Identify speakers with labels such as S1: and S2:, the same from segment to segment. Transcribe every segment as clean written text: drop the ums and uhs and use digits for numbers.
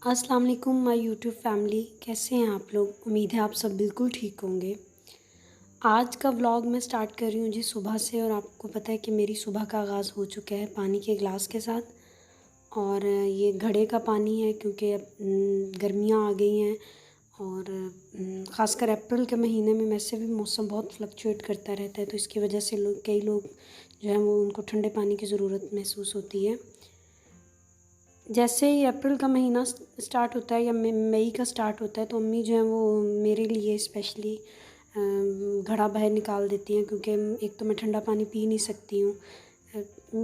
S1: السلام علیکم مائی YouTube family, کیسے ہیں آپ لوگ؟ امید ہے آپ سب بالکل ٹھیک ہوں گے۔ آج کا ولاگ میں سٹارٹ کر رہی ہوں جی صبح سے، اور آپ کو پتہ ہے کہ میری صبح کا آغاز ہو چکا ہے پانی کے گلاس کے ساتھ، اور یہ گھڑے کا پانی ہے کیونکہ اب گرمیاں آ گئی ہیں، اور خاص کر اپریل کے مہینے میں ویسے بھی موسم بہت فلکچویٹ کرتا رہتا ہے، تو اس کی وجہ سے کئی لوگ جو ہیں وہ ان کو ٹھنڈے پانی کی ضرورت محسوس ہوتی ہے۔ جیسے ہی اپریل کا مہینہ سٹارٹ ہوتا ہے یا مئی کا سٹارٹ ہوتا ہے تو امی جو ہیں وہ میرے لیے اسپیشلی گھڑا باہر نکال دیتی ہیں، کیونکہ ایک تو میں ٹھنڈا پانی پی نہیں سکتی ہوں۔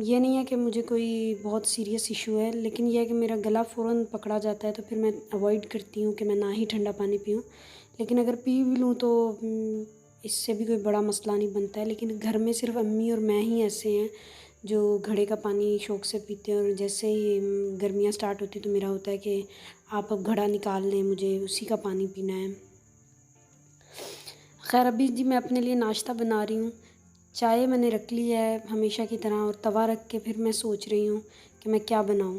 S1: یہ نہیں ہے کہ مجھے کوئی بہت سیریس ایشو ہے، لیکن یہ ہے کہ میرا گلا فوراً پکڑا جاتا ہے، تو پھر میں اوائڈ کرتی ہوں کہ میں نہ ہی ٹھنڈا پانی پیوں۔ لیکن اگر پی بھی لوں تو اس سے بھی کوئی بڑا مسئلہ نہیں بنتا ہے، لیکن گھر میں صرف امی اور میں ہی ایسے ہیں جو گھڑے کا پانی شوق سے پیتے ہیں، اور جیسے ہی گرمیاں سٹارٹ ہوتی تو میرا ہوتا ہے کہ آپ اب گھڑا نکال لیں، مجھے اسی کا پانی پینا ہے۔ خیر ابھی جی میں اپنے لیے ناشتہ بنا رہی ہوں۔ چائے میں نے رکھ لی ہے ہمیشہ کی طرح، اور توا رکھ کے پھر میں سوچ رہی ہوں کہ میں کیا بناؤں۔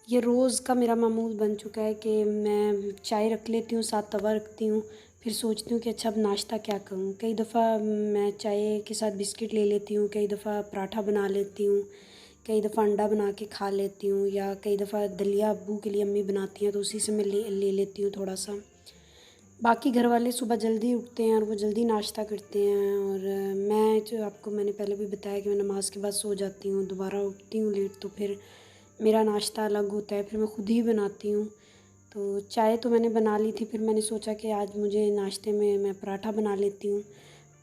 S1: یہ روز کا میرا معمول بن چکا ہے کہ میں چائے رکھ لیتی ہوں، ساتھ توا رکھتی ہوں، پھر سوچتی ہوں کہ اچھا اب ناشتہ کیا کروں۔ کئی دفعہ میں چائے کے ساتھ بسکٹ لے لیتی ہوں، کئی دفعہ پراٹھا بنا لیتی ہوں، کئی دفعہ انڈا بنا کے کھا لیتی ہوں، یا کئی دفعہ دلیا ابو کے لیے امی بناتی ہیں تو اسی سے میں لے لیتی ہوں تھوڑا سا۔ باقی گھر والے صبح جلدی اٹھتے ہیں اور وہ جلدی ناشتہ کرتے ہیں، اور میں جو آپ کو میں نے پہلے بھی بتایا کہ میں نماز کے بعد سو جاتی ہوں، دوبارہ اٹھتی ہوں لیٹ، تو پھر میرا ناشتہ الگ ہوتا ہے، پھر میں خود ہی بناتی ہوں۔ تو چائے تو میں نے بنا لی تھی، پھر میں نے سوچا کہ آج مجھے ناشتے میں پراٹھا بنا لیتی ہوں۔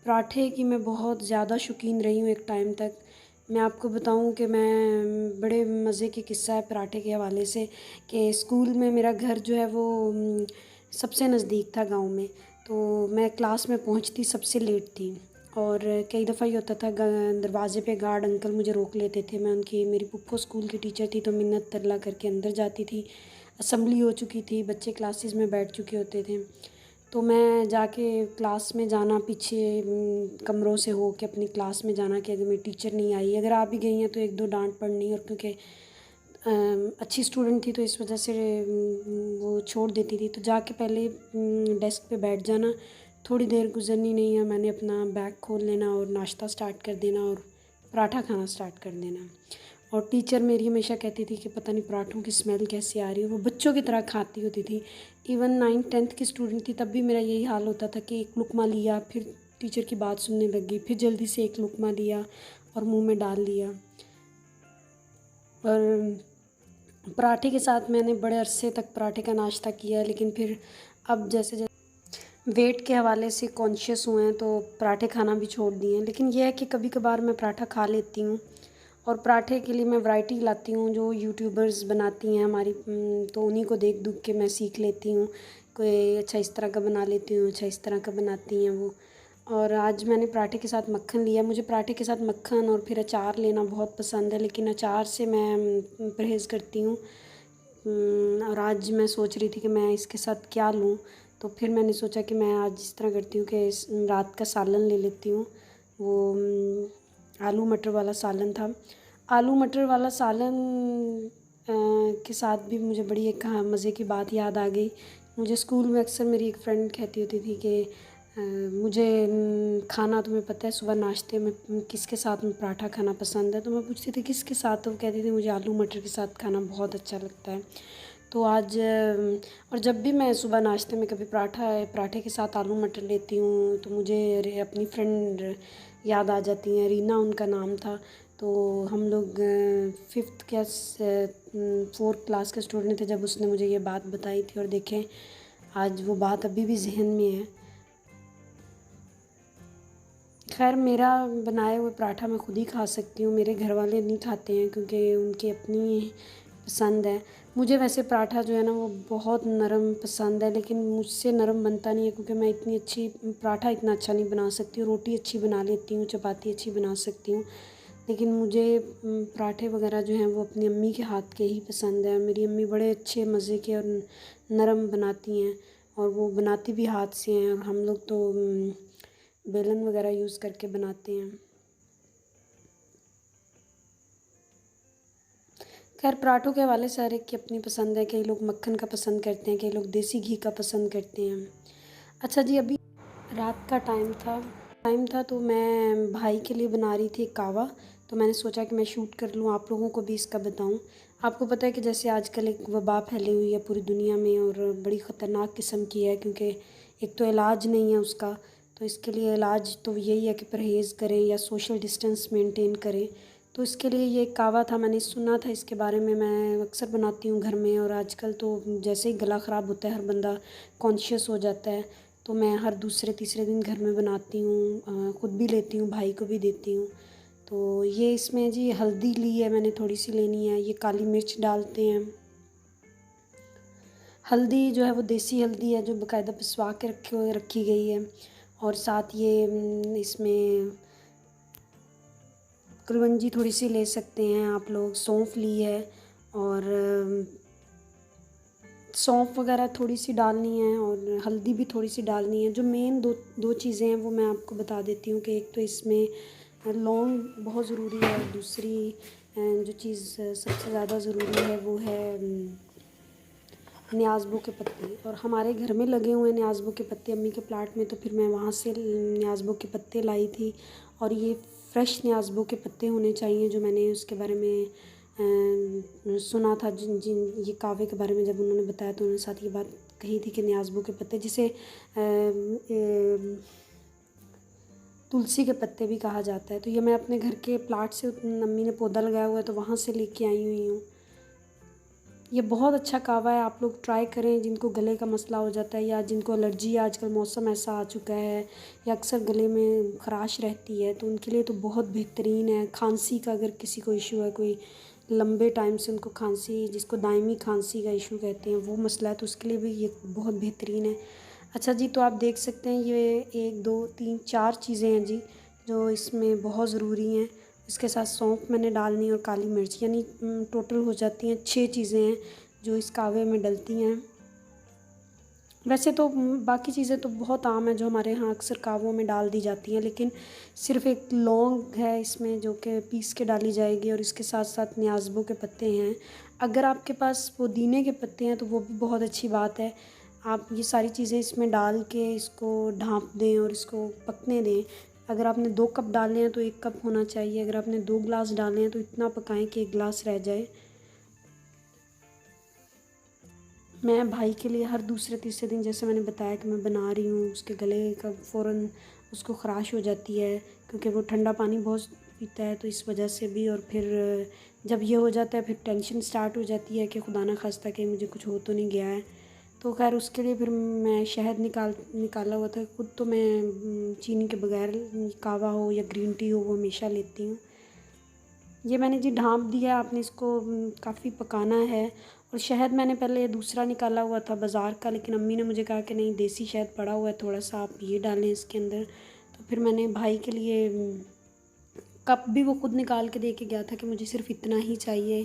S1: پراٹھے کی میں بہت زیادہ شوقین رہی ہوں ایک ٹائم تک۔ میں آپ کو بتاؤں کہ میں بڑے مزے کے قصہ ہے پراٹھے کے حوالے سے، کہ اسکول میں میرا گھر جو ہے وہ سب سے نزدیک تھا گاؤں میں، تو میں کلاس میں پہنچتی سب سے لیٹ تھی، اور کئی دفعہ یہ ہوتا تھا دروازے پہ گارڈ انکل مجھے روک لیتے تھے۔ میں ان کی میری پھپھو اسکول کی ٹیچر تھی، تو منت ترلا کر کے اندر جاتی تھی۔ اسمبلی ہو چکی تھی، بچے کلاسز میں بیٹھ چکے ہوتے تھے، تو میں جا کے کلاس میں جانا، پیچھے کمروں سے ہو کے اپنی کلاس میں جانا کہ اگر میری ٹیچر نہیں آئی، اگر آ بھی گئی ہیں تو ایک دو ڈانٹ پڑنی، اور کیونکہ اچھی اسٹوڈنٹ تھی تو اس وجہ سے وہ چھوڑ دیتی تھی، تو جا کے پہلے ڈیسک پہ بیٹھ جانا، تھوڑی دیر گزرنی نہیں ہے، میں نے اپنا بیگ کھول لینا اور ناشتہ سٹارٹ کر دینا اور پراٹھا کھانا سٹارٹ کر دینا۔ اور ٹیچر میری ہمیشہ کہتی تھی کہ پتہ نہیں پراٹھوں کی اسمیل کیسی آ رہی ہے، وہ بچوں کی طرح کھاتی ہوتی تھی۔ ایون 9th 10th کی اسٹوڈنٹ تھی تب بھی میرا یہی حال ہوتا تھا کہ ایک لقمہ لیا، پھر ٹیچر کی بات سننے لگی، پھر جلدی سے ایک لقمہ لیا اور منہ میں ڈال لیا۔ اور پراٹھے کے ساتھ میں نے بڑے عرصے تک پراٹھے کا ناشتہ کیا، لیکن پھر اب جیسے ویٹ کے حوالے سے کانشیس ہوئے ہیں تو پراٹھے کھانا بھی چھوڑ دیے ہیں، لیکن یہ ہے کہ کبھی کبھار میں پراٹھا کھا لیتی ہوں، اور پراٹھے کے لیے میں ورائٹی لاتی ہوں جو یوٹیوبرز بناتی ہیں ہماری، تو انہی کو دیکھ دکھ کے میں سیکھ لیتی ہوں، کوئی اچھا اس طرح کا بنا لیتی ہوں، اچھا اس طرح کا بناتی ہیں وہ۔ اور آج میں نے پراٹھے کے ساتھ مکھن لیا، مجھے پراٹھے کے ساتھ مکھن اور پھر اچار لینا بہت پسند ہے، لیکن اچار سے میں پرہیز کرتی ہوں۔ اور آج میں سوچ رہی تھی کہ میں اس کے ساتھ کیا لوں، تو پھر میں نے سوچا کہ میں آج اس طرح کرتی ہوں کہ رات کا سالن لے لیتی ہوں، وہ آلو مٹر والا سالن تھا۔ آلو مٹر والا سالن کے ساتھ بھی مجھے بڑی ایک مزے کی بات یاد آ گئی۔ مجھے اسکول میں اکثر میری ایک فرینڈ کہتی ہوتی تھی کہ مجھے کھانا تمہیں پتہ ہے صبح ناشتے میں کس کے ساتھ میں پراٹھا کھانا پسند ہے، تو میں پوچھتی تھی کس کے ساتھ، تو وہ کہتی تھی مجھے آلو مٹر کے ساتھ کھانا بہت اچھا لگتا ہے۔ تو آج اور جب بھی میں صبح ناشتے میں کبھی پراٹھے کے ساتھ آلو مٹر لیتی ہوں تو مجھے اپنی فرینڈ یاد آ جاتی ہیں، رینا ان کا نام تھا، تو ہم لوگ 5th یا 4th کلاس کے اسٹوڈنٹ تھے جب اس نے مجھے یہ بات بتائی تھی، اور دیکھیں آج وہ بات ابھی بھی ذہن میں ہے۔ خیر میرا بنائے ہوئے پراٹھا میں خود ہی کھا سکتی ہوں، میرے گھر والے نہیں کھاتے ہیں کیونکہ ان کی اپنی پسند ہے۔ مجھے ویسے پراٹھا جو ہے نا وہ بہت نرم پسند ہے، لیکن مجھ سے نرم بنتا نہیں ہے کیونکہ میں اتنی اچھی پراٹھا اتنا اچھا نہیں بنا سکتی ہوں، روٹی اچھی بنا لیتی ہوں، چپاتی اچھی بنا سکتی ہوں، لیکن مجھے پراٹھے وغیرہ جو ہیں وہ اپنی امی کے ہاتھ کے ہی پسند ہیں۔ میری امی بڑے اچھے مزے کے اور نرم بناتی ہیں، اور وہ بناتی بھی ہاتھ سے ہیں، اور ہم لوگ تو بیلن وغیرہ یوز کر کے بناتے ہیں۔ خیر پراٹھوں کے حوالے سے ہر ایک کی اپنی پسند ہے، کئی لوگ مکھن کا پسند کرتے ہیں، کئی لوگ دیسی گھی کا پسند کرتے ہیں۔ اچھا جی، ابھی رات کا ٹائم تھا تو میں بھائی کے لیے بنا رہی تھی ایک کعوہ، تو میں نے سوچا کہ میں شوٹ کر لوں، آپ لوگوں کو بھی اس کا بتاؤں۔ آپ کو پتہ ہے کہ جیسے آج کل ایک وبا پھیلی ہوئی ہے پوری دنیا میں اور بڑی خطرناک قسم کی ہے، کیونکہ ایک تو علاج نہیں ہے اس کا، تو اس کے لیے علاج تو یہی ہے کہ پرہیز کریں یا سوشل ڈسٹینس مینٹین کریں۔ تو اس کے لیے یہ ایک کعوہ تھا، میں نے سنا تھا اس کے بارے میں اکثر بناتی ہوں گھر میں، اور آج کل تو جیسے ہی گلا خراب ہوتا ہے ہر بندہ کانشیس ہو جاتا ہے، تو میں ہر دوسرے تیسرے دن گھر میں بناتی ہوں، خود بھی لیتی ہوں، بھائی کو بھی دیتی ہوں۔ تو یہ اس میں جی ہلدی لی ہے میں نے، تھوڑی سی لینی ہے، یہ کالی مرچ ڈالتے ہیں۔ ہلدی جو ہے وہ دیسی ہلدی ہے جو باقاعدہ پسوا کے رکھی گئی ہے، اور ساتھ یہ اس میں کلونجی تھوڑی سی لے سکتے ہیں آپ لوگ، سونف لی ہے، اور سونف وغیرہ تھوڑی سی ڈالنی ہے، اور ہلدی بھی تھوڑی سی ڈالنی ہے۔ جو مین دو چیزیں ہیں وہ میں آپ کو بتا دیتی ہوں، کہ ایک تو اس میں لونگ بہت ضروری ہے، اور دوسری جو چیز سب سے زیادہ ضروری ہے وہ ہے نیازبو کے پتے، اور ہمارے گھر میں لگے ہوئے ہیں نیازبو کے پتے امی کے پلاٹ میں، تو پھر میں وہاں سے نیازبو کے پتے لائی تھی، اور یہ فریش نیازبو کے پتے ہونے چاہیے، جو میں نے اس کے بارے میں سنا تھا، یہ کعوے کے بارے میں جب انہوں نے بتایا تو انہوں نے ساتھ یہ بات کہی تھی کہ نیازبو کے پتے، جسے تلسی کے پتے بھی کہا جاتا ہے، تو یہ میں اپنے گھر کے پلاٹ سے، امی نے پودا لگایا ہوا ہے تو وہاں سے لے کے آئی ہوئی ہوں۔ یہ بہت اچھا کعوہ ہے، آپ لوگ ٹرائی کریں جن کو گلے کا مسئلہ ہو جاتا ہے یا جن کو الرجی ہے، آج کل موسم ایسا آ چکا ہے، یا اکثر گلے میں خراش رہتی ہے، تو ان کے لیے تو بہت بہترین ہے۔ کھانسی کا اگر کسی کو ایشو ہے، کوئی لمبے ٹائم سے ان کو کھانسی، جس کو دائمی کھانسی کا ایشو کہتے ہیں، وہ مسئلہ ہے، تو اس کے لیے بھی یہ بہت بہترین ہے۔ اچھا جی، تو آپ دیکھ سکتے ہیں یہ 1 2 3 4 چیزیں ہیں جی جو اس میں بہت ضروری ہیں۔ اس کے ساتھ سونف میں نے ڈالنی اور کالی مرچ، یعنی ٹوٹل ہو جاتی ہیں 6 چیزیں ہیں جو اس کعوے میں ڈلتی ہیں۔ ویسے تو باقی چیزیں تو بہت عام ہیں جو ہمارے ہاں اکثر کعووں میں ڈال دی جاتی ہیں، لیکن صرف ایک لونگ ہے اس میں جو کہ پیس کے ڈالی جائے گی، اور اس کے ساتھ ساتھ نیازبو کے پتے ہیں۔ اگر آپ کے پاس پودینے کے پتے ہیں تو وہ بھی بہت اچھی بات ہے، آپ یہ ساری چیزیں اس میں ڈال کے اس کو ڈھانپ دیں اور اس کو پکنے دیں۔ اگر آپ نے 2 کپ ڈالنے ہیں تو 1 کپ ہونا چاہیے، اگر آپ نے 2 گلاس ڈالنے ہیں تو اتنا پکائیں کہ 1 گلاس رہ جائے۔ میں بھائی کے لیے ہر دوسرے تیسرے دن، جیسے میں نے بتایا کہ میں بنا رہی ہوں، اس کے گلے کا فوراً اس کو خراش ہو جاتی ہے، کیونکہ وہ ٹھنڈا پانی بہت پیتا ہے، تو اس وجہ سے بھی، اور پھر جب یہ ہو جاتا ہے پھر ٹینشن سٹارٹ ہو جاتی ہے کہ خدا نہ خواستہ کہ مجھے کچھ ہو تو نہیں گیا ہے۔ تو خیر اس کے لیے پھر میں شہد نکالا ہوا تھا، خود تو میں چینی کے بغیر کعوہ ہو یا گرین ٹی ہو وہ ہمیشہ لیتی ہوں۔ یہ میں نے جی ڈھانپ دیا، آپ نے اس کو کافی پکانا ہے، اور شہد میں نے پہلے دوسرا نکالا ہوا تھا بازار کا، لیکن امی نے مجھے کہا کہ نہیں دیسی شہد پڑا ہوا ہے تھوڑا سا، آپ یہ ڈالیں اس کے اندر، تو پھر میں نے بھائی کے لیے کپ بھی وہ خود نکال کے دے کے گیا تھا کہ مجھے صرف اتنا ہی چاہیے،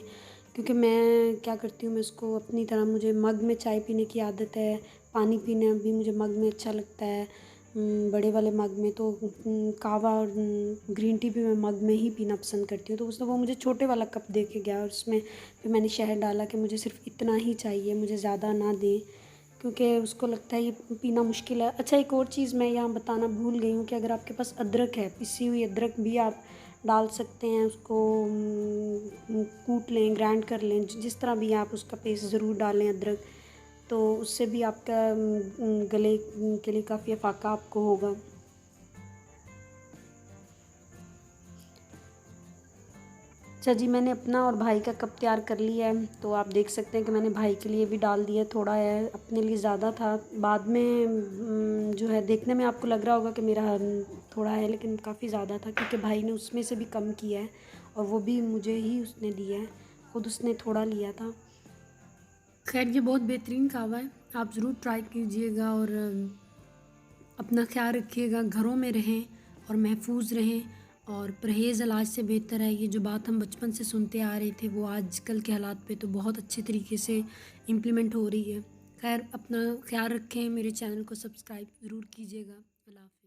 S1: کیونکہ میں کیا کرتی ہوں، میں اس کو اپنی طرح، مجھے مگ میں چائے پینے کی عادت ہے، پانی پینا بھی مجھے مگ میں اچھا لگتا ہے، بڑے والے مگ میں، تو کعوہ اور گرین ٹی بھی میں مگ میں ہی پینا پسند کرتی ہوں، تو اس نے وہ مجھے چھوٹے والا کپ دے کے گیا، اور اس میں پھر میں نے شہد ڈالا کہ مجھے صرف اتنا ہی چاہیے، مجھے زیادہ نہ دیں، کیونکہ اس کو لگتا ہے یہ پینا مشکل ہے۔ اچھا ایک اور چیز میں یہاں بتانا بھول گئی ہوں کہ اگر آپ کے پاس ادرک ہے، پسی ہوئی ادرک بھی آپ ڈال سکتے ہیں، اس کو کوٹ لیں، گرائنڈ کر لیں، جس طرح بھی آپ اس کا پیسٹ ضرور ڈالیں ادرک، تو اس سے بھی آپ کا گلے کے لیے کافی افاقہ آپ کو ہوگا۔ اچھا جی، میں نے اپنا اور بھائی کا کپ تیار کر لیا ہے، تو آپ دیکھ سکتے ہیں کہ میں نے بھائی کے لیے بھی ڈال دیا، تھوڑا ہے، اپنے لیے زیادہ تھا، بعد میں جو ہے دیکھنے میں آپ کو لگ رہا ہوگا کہ میرا تھوڑا ہے، لیکن کافی زیادہ تھا، کیونکہ بھائی نے اس میں سے بھی کم کیا ہے، اور وہ بھی مجھے ہی اس نے دیا ہے، خود اس نے تھوڑا لیا تھا۔ خیر یہ بہت بہترین کعوہ ہے، آپ ضرور ٹرائی کیجئے گا، اور اپنا خیال رکھیے گا، گھروں میں رہیں اور محفوظ رہیں، اور پرہیز علاج سے بہتر ہے۔ یہ جو بات ہم بچپن سے سنتے آ رہے تھے وہ آج کل کے حالات پہ تو بہت اچھے طریقے سے امپلیمنٹ ہو رہی ہے۔ خیر اپنا خیال رکھیں، میرے چینل کو سبسکرائب ضرور کیجیے گا۔ اللہ حافظ۔